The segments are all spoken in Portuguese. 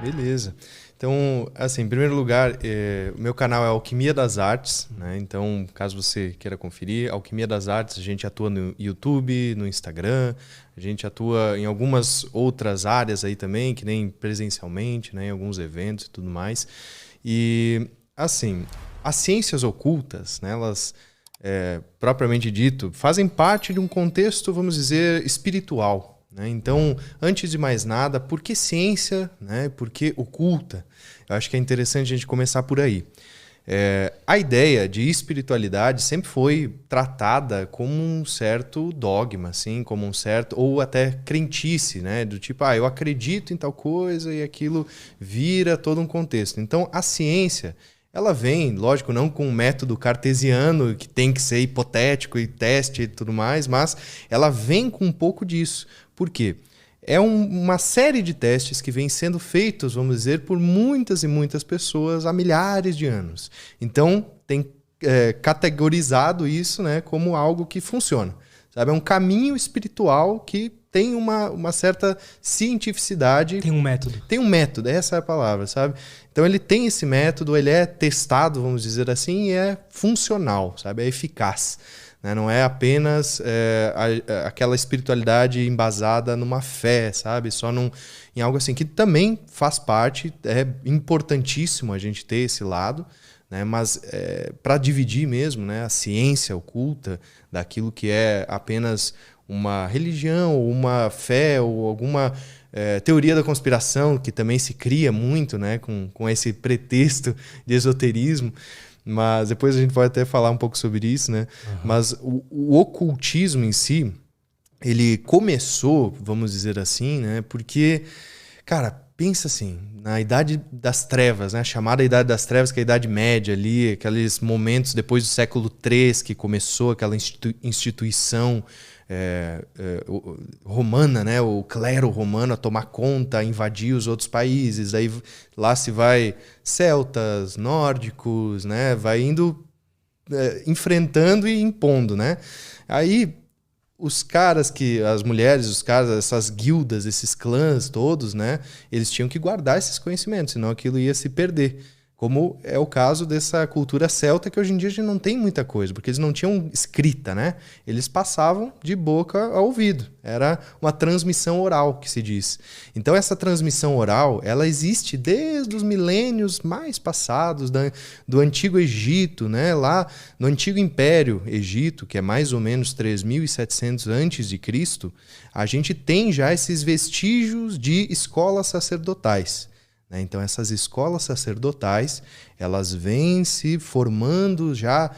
Beleza. Então, assim, em primeiro lugar, o meu canal é Alquimia das Artes, né? Então, caso você queira conferir, Alquimia das Artes, a gente atua no YouTube, no Instagram, a gente atua em algumas outras áreas aí também, que nem presencialmente, né? Em alguns eventos e tudo mais. E, assim, as ciências ocultas, né? Elas, propriamente dito, fazem parte de um contexto, vamos dizer, espiritual, né? Então, antes de mais nada, por que ciência, né? Por que oculta? Eu acho que é interessante a gente começar por aí. A ideia de espiritualidade sempre foi tratada como um certo dogma, assim, como um certo, ou até crentice, né? Do tipo, eu acredito em tal coisa e aquilo vira todo um contexto. Então, a ciência, ela vem, lógico, não com um método cartesiano, que tem que ser hipotético e teste e tudo mais, mas ela vem com um pouco disso. Por quê? É uma série de testes que vem sendo feitos, vamos dizer, por muitas e muitas pessoas há milhares de anos. Então, tem categorizado isso, né, como algo que funciona. Sabe? É um caminho espiritual que tem uma certa cientificidade. Tem um método. Tem um método, essa é a palavra, sabe? Então ele tem esse método, ele é testado, vamos dizer assim, e é funcional, sabe? É eficaz. Né? Não é apenas aquela espiritualidade embasada numa fé, sabe? Só em algo assim, que também faz parte, é importantíssimo a gente ter esse lado, né? Mas para dividir mesmo, né, a ciência oculta daquilo que é apenas uma religião, ou uma fé, ou alguma teoria da conspiração, que também se cria muito, né, com esse pretexto de esoterismo. Mas depois a gente pode até falar um pouco sobre isso, né? Uhum. Mas o ocultismo em si, ele começou, vamos dizer assim, né? Porque, cara, pensa assim, na Idade das Trevas, né? A chamada Idade das Trevas, que é a Idade Média ali, aqueles momentos depois do século III que começou aquela instituição romana, né? O clero romano a tomar conta, a invadir os outros países. Aí lá se vai celtas, nórdicos, né? Vai indo enfrentando e impondo, né? Aí os caras as mulheres, os caras, essas guildas, esses clãs todos, né? Eles tinham que guardar esses conhecimentos, senão aquilo ia se perder. Como é o caso dessa cultura celta, que hoje em dia a gente não tem muita coisa, porque eles não tinham escrita, né? Eles passavam de boca a ouvido. Era uma transmissão oral, que se diz. Então essa transmissão oral, ela existe desde os milênios mais passados do Antigo Egito, né? Lá no Antigo Império Egito, que é mais ou menos 3.700 a.C., a gente tem já esses vestígios de escolas sacerdotais. Então essas escolas sacerdotais, elas vêm se formando já,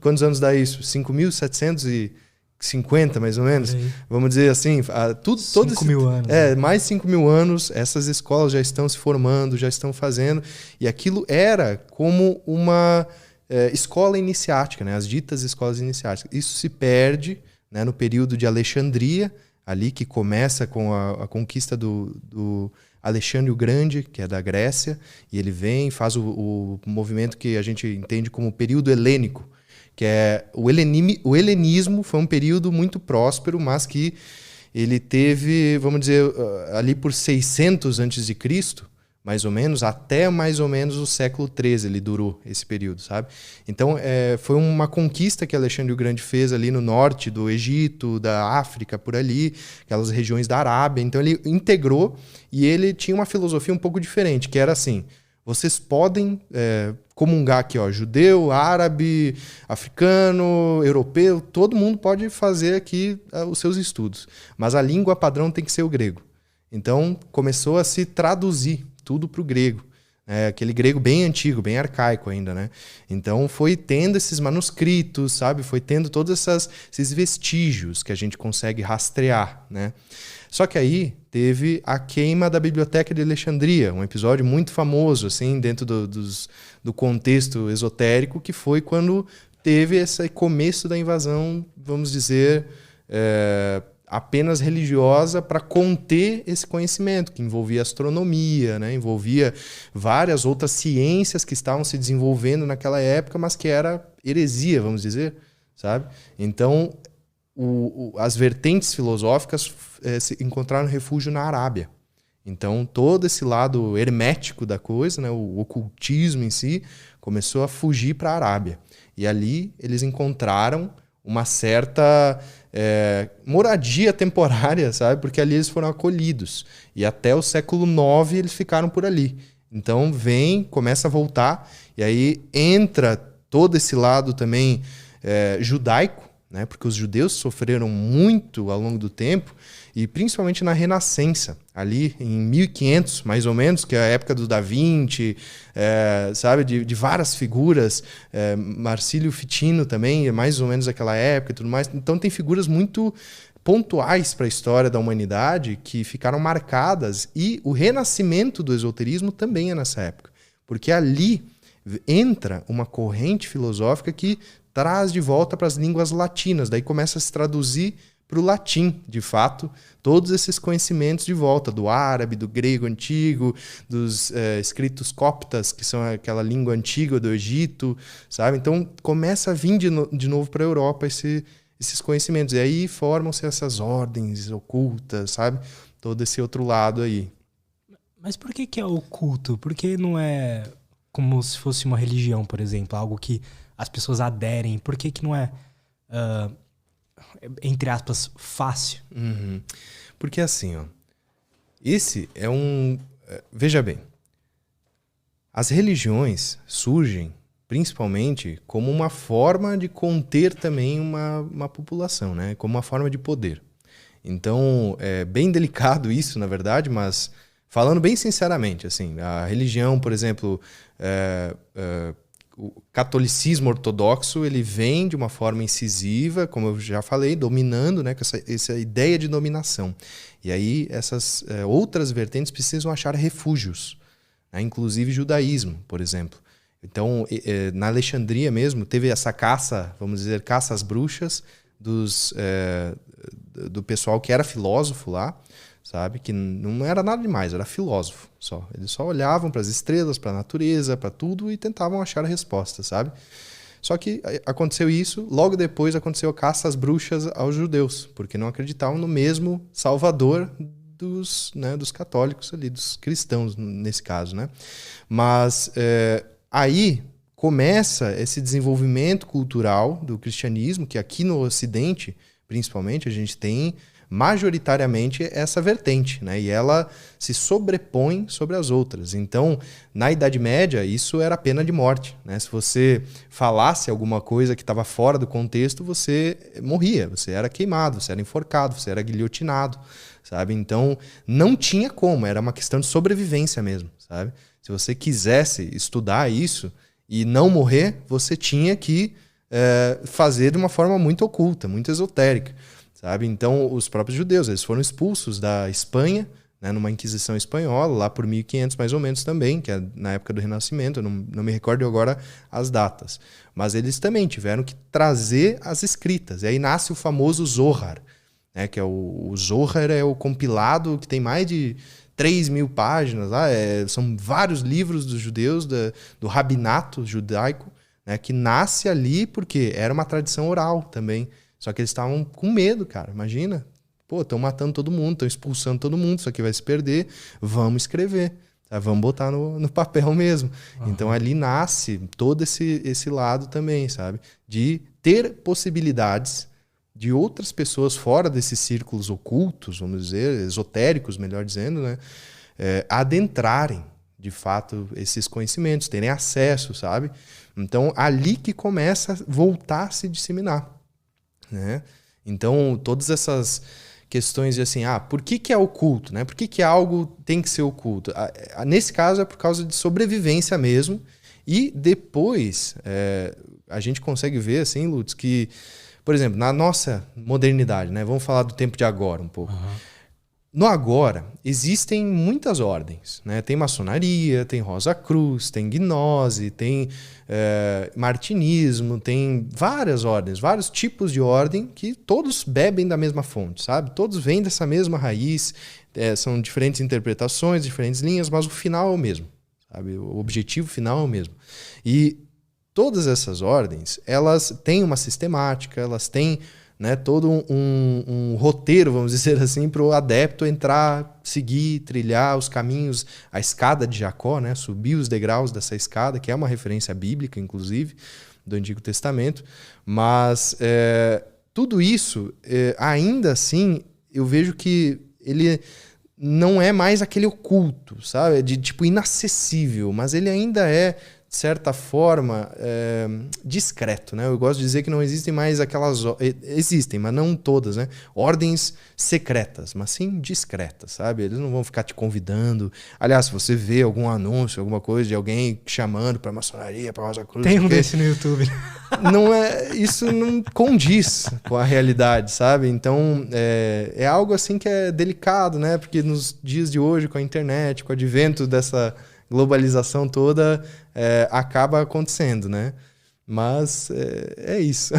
quantos anos dá isso? 5.750 mais ou menos, vamos dizer assim, 5.000 anos. Mais de 5.000 anos, essas escolas já estão se formando, já estão fazendo, e aquilo era como uma escola iniciática, né? As ditas escolas iniciáticas. Isso se perde, né, no período de Alexandria, ali que começa com a conquista do Alexandre o Grande, que é da Grécia, e ele vem, faz o movimento que a gente entende como período helênico, que é o helenismo foi um período muito próspero, mas que ele teve, vamos dizer, ali por 600 a.C., mais ou menos, até mais ou menos o século XIII ele durou esse período, sabe? Então, foi uma conquista que Alexandre o Grande fez ali no norte do Egito, da África, por ali, aquelas regiões da Arábia. Então, ele integrou e ele tinha uma filosofia um pouco diferente, que era assim, vocês podem comungar aqui, ó, judeu, árabe, africano, europeu, todo mundo pode fazer aqui os seus estudos, mas a língua padrão tem que ser o grego. Então, começou a se traduzir tudo para o grego. Aquele grego bem antigo, bem arcaico ainda, né? Então foi tendo esses manuscritos, sabe? Foi tendo todos esses vestígios que a gente consegue rastrear, né? Só que aí teve a queima da Biblioteca de Alexandria, um episódio muito famoso, assim, dentro do contexto esotérico, que foi quando teve esse começo da invasão, vamos dizer, apenas religiosa para conter esse conhecimento, que envolvia astronomia, né? Envolvia várias outras ciências que estavam se desenvolvendo naquela época, mas que era heresia, vamos dizer, sabe? Então, as vertentes filosóficas se encontraram refúgio na Arábia. Então, todo esse lado hermético da coisa, né, o ocultismo em si, começou a fugir para a Arábia. E ali eles encontraram uma certa moradia temporária, sabe? Porque ali eles foram acolhidos. E até o século IX eles ficaram por ali. Então, começa a voltar, e aí entra todo esse lado também judaico, né? Porque os judeus sofreram muito ao longo do tempo, e principalmente na Renascença, ali em 1500, mais ou menos, que é a época do Da Vinci, sabe, de várias figuras, Marcílio Ficino também, é mais ou menos aquela época e tudo mais. Então tem figuras muito pontuais para a história da humanidade que ficaram marcadas, e o renascimento do esoterismo também é nessa época, porque ali entra uma corrente filosófica que traz de volta para as línguas latinas, daí começa a se traduzir para o latim, de fato, todos esses conhecimentos de volta, do árabe, do grego antigo, dos escritos coptas, que são aquela língua antiga do Egito, sabe? Então começa a vir de novo para a Europa esses conhecimentos, e aí formam-se essas ordens ocultas, sabe? Todo esse outro lado aí. Mas por que é oculto? Por que não é como se fosse uma religião, por exemplo, algo que as pessoas aderem? Por que não é... entre aspas, fácil? Uhum. Porque assim, ó, esse é um... Veja bem, as religiões surgem principalmente como uma forma de conter também uma população, né? Como uma forma de poder. Então, é bem delicado isso, na verdade, mas falando bem sinceramente, assim, a religião, por exemplo, o catolicismo ortodoxo, ele vem de uma forma incisiva, como eu já falei, dominando, né, com essa ideia de dominação. E aí essas outras vertentes precisam achar refúgios, né, inclusive judaísmo, por exemplo. Então, na Alexandria mesmo, teve essa caça, vamos dizer, caça às bruxas do pessoal que era filósofo lá, sabe? Que não era nada demais, era filósofo só. Eles só olhavam para as estrelas, para a natureza, para tudo e tentavam achar a resposta, sabe? Só que aconteceu isso, logo depois aconteceu a caça às bruxas aos judeus, porque não acreditavam no mesmo Salvador dos católicos ali, dos cristãos nesse caso, né? Mas aí começa esse desenvolvimento cultural do cristianismo, que aqui no Ocidente, principalmente, a gente tem majoritariamente essa vertente, né? E ela se sobrepõe sobre as outras. Então, na Idade Média, isso era pena de morte, né? Se você falasse alguma coisa que estava fora do contexto, você morria, você era queimado, você era enforcado, você era guilhotinado, sabe? Então, não tinha como, era uma questão de sobrevivência mesmo, sabe? Se você quisesse estudar isso e não morrer, você tinha que fazer de uma forma muito oculta, muito esotérica, sabe? Então, os próprios judeus, eles foram expulsos da Espanha, né, numa Inquisição espanhola, lá por 1500 mais ou menos também, que é na época do Renascimento, eu não me recordo agora as datas. Mas eles também tiveram que trazer as escritas. E aí nasce o famoso Zohar, né, que é o Zohar é o compilado que tem mais de 3.000 páginas, são vários livros dos judeus, do rabinato judaico, né, que nasce ali porque era uma tradição oral também. Só que eles estavam com medo, cara. Imagina. Pô, estão matando todo mundo, estão expulsando todo mundo, isso aqui vai se perder. Vamos escrever. Tá? Vamos botar no papel mesmo. Uhum. Então ali nasce todo esse lado também, sabe? De ter possibilidades de outras pessoas fora desses círculos ocultos, vamos dizer, esotéricos, melhor dizendo, né? Adentrarem, de fato, esses conhecimentos, terem acesso, sabe? Então, ali que começa a voltar a se disseminar, né? Então, todas essas questões de assim, por que é oculto, né? Por que algo tem que ser oculto? Nesse caso é por causa de sobrevivência mesmo. E depois a gente consegue ver, assim, Lutz, que, por exemplo, na nossa modernidade, né? Vamos falar do tempo de agora um pouco. Uhum. No agora, existem muitas ordens, né? Tem maçonaria, tem Rosa Cruz, tem gnose, tem martinismo, tem várias ordens, vários tipos de ordem que todos bebem da mesma fonte, sabe? Todos vêm dessa mesma raiz, são diferentes interpretações, diferentes linhas, mas o final é o mesmo, sabe? O objetivo final é o mesmo. E todas essas ordens, elas têm uma sistemática, elas têm, né, todo um roteiro, vamos dizer assim, para o adepto entrar, seguir, trilhar os caminhos, a escada de Jacó, né, subir os degraus dessa escada, que é uma referência bíblica, inclusive, do Antigo Testamento. Mas tudo isso, ainda assim, eu vejo que ele não é mais aquele oculto, sabe? De tipo inacessível, mas ele ainda é, de certa forma, discreto, né? Eu gosto de dizer que não existem mais aquelas... Existem, mas não todas, né? Ordens secretas, mas sim discretas, sabe? Eles não vão ficar te convidando. Aliás, se você vê algum anúncio, alguma coisa de alguém chamando para maçonaria, para Rosa Cruz... Tem um desse no YouTube. Isso não condiz com a realidade, sabe? Então, é algo assim que é delicado, né? Porque nos dias de hoje, com a internet, com o advento dessa globalização toda, acaba acontecendo, né? Mas é isso.